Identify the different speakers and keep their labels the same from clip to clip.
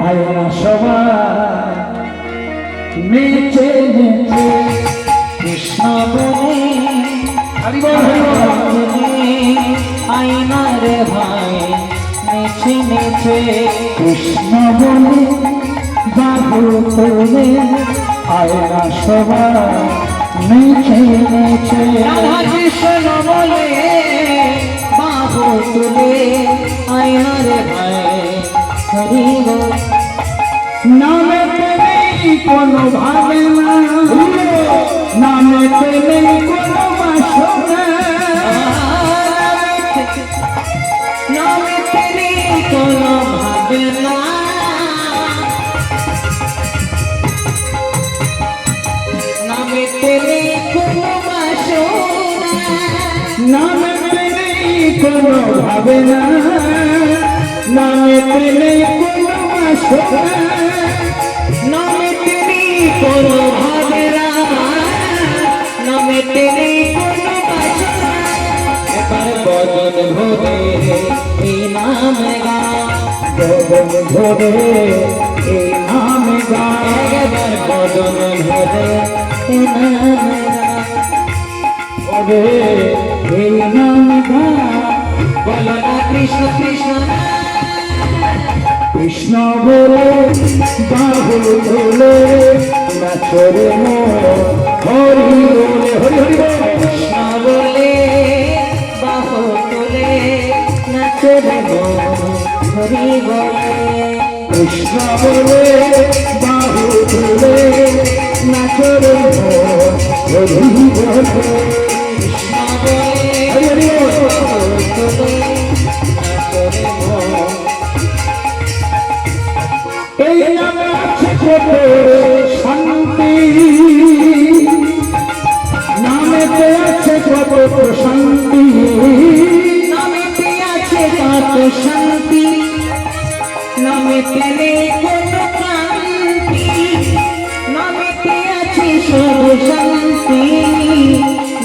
Speaker 1: আয়না সবাই নেচে নেচে
Speaker 2: কৃষ্ণ বলে আয়না রে ভাই নেচে নেচে
Speaker 1: কৃষ্ণ বলে বাহু তোলে আয়না সবাই নেচে নেচে
Speaker 2: রাধা কৃষ্ণ বলে বাহু তুলে আয়না রে ভাই হরি বল
Speaker 1: নামেতে নেই কোনো ভাবনা নামেতে নেই কোনো বাসনা
Speaker 2: নামে তেরে কোনো ভাবনা নামে তেরে কোনো বাসনা
Speaker 1: নামেতে নেই কোনো ভাবনা নামেতে নেই কোনো বাসনা
Speaker 2: নামে তেরে কোনো ভাবনা নামে তেরে কোনো বাসনা এবার বদন ভরে এই নাম গা
Speaker 1: বদন ধরে এই নাম গায়
Speaker 2: এবার বদন ভরে এই নাম গা
Speaker 1: ওরে এই নাম গায়
Speaker 2: বলো না কৃষ্ণ কৃষ্ণ
Speaker 1: কৃষ্ণ বলে বাহু তোলে নাচরে হরি বলে হরি হরি বল
Speaker 2: কৃষ্ণ বলে বাহু তোলে নাচে হরি বলে
Speaker 1: কৃষ্ণ বলে বাহু তোলে নাচরে হরি বলে
Speaker 2: কৃষ্ণ বলে
Speaker 1: হরি হরি বল
Speaker 2: বাহু তোলে নাচে
Speaker 1: এই নামে আছে কত শান্তি নামেতে আছে কত শান্তি
Speaker 2: নামেতে আছে কত শান্তি নামেতে নেই কোনো ক্লান্তি নামেতে আছে সব শান্তি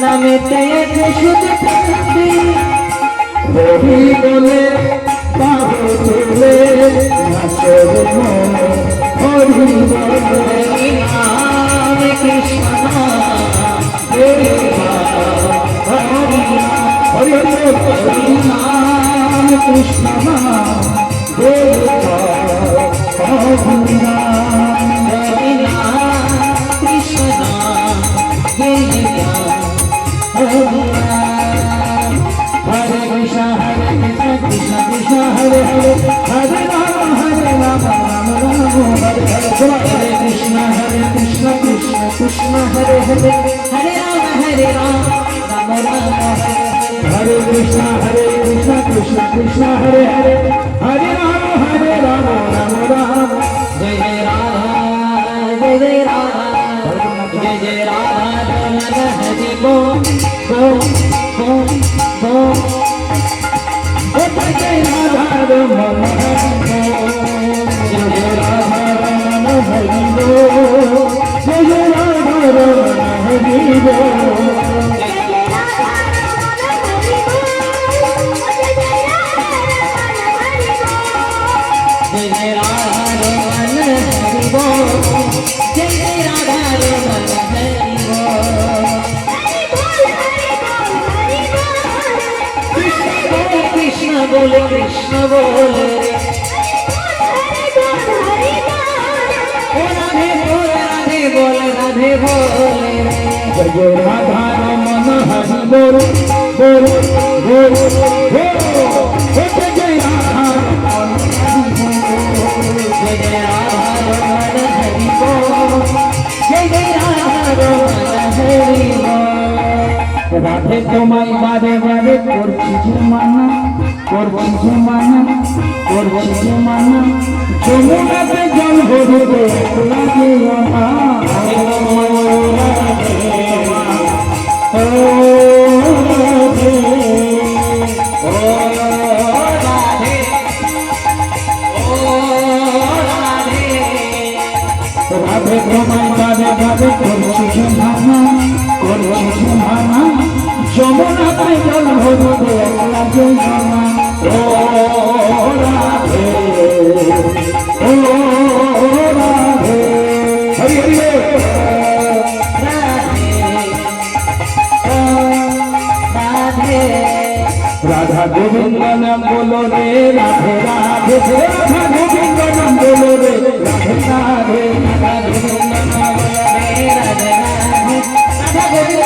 Speaker 2: নামেতে আছে শুধু শান্তি
Speaker 1: হরি বলে বাহু তোলে নাচর হরি বলে
Speaker 2: হরি নাম কৃষ্ণ হরি হরি
Speaker 1: হরি হরি নাম কৃষ্ণ হরি নাম
Speaker 2: হরি নাম কৃষ্ণ হরি হরি
Speaker 1: হরে কৃষ্ণ কৃষ্ণ কৃষ্ণ হরে হরে হরে রাম রাম হরে হরে
Speaker 2: হরে কৃষ্ণ কৃষ্ণ কৃষ্ণ হরে হরে হরে রাম রাম রাম হরে
Speaker 1: হরে কৃষ্ণ কৃষ্ণ কৃষ্ণ হরে হরে হরে রাম রাম রাম
Speaker 2: জয় জয় রাধা জয় জয় রাধা জয় জয় রাধা রমন হরি বল বল বল বল
Speaker 1: জয় রাধা রমন হরি জয় রাধা রমন হরি জয় রাধা রমন হরি
Speaker 2: जय जय राधा रमन हरि बोल जय जय राधा रमन हरि बोल कृष्ण बोले कृष्ण बोले राधे बोल राधे बोल राधे बोले
Speaker 1: जय राधा रमन हरि बोल बोल बोल जय राधा रमन
Speaker 2: जय जय राधा रमन हरि बोल जय जय राधा रमन हरि बोल
Speaker 1: রাধে তোমায় বারে বারে করছি যে মানা যমুনাতে জল ভরবে লাগে রাধে তোমায় বারে বারে করছি যে মানা যমুনাতে জল ভরবে লাগে ও রাধে রাধা গোবিন্দ নাম বলো রে রাধে রাধে রাধা গোবিন্দ নাম বলো রে রাধে রাধে
Speaker 2: রাধা গোবিন্দ নাম বলো রে রাধে রাধে রাধা গোবিন্দ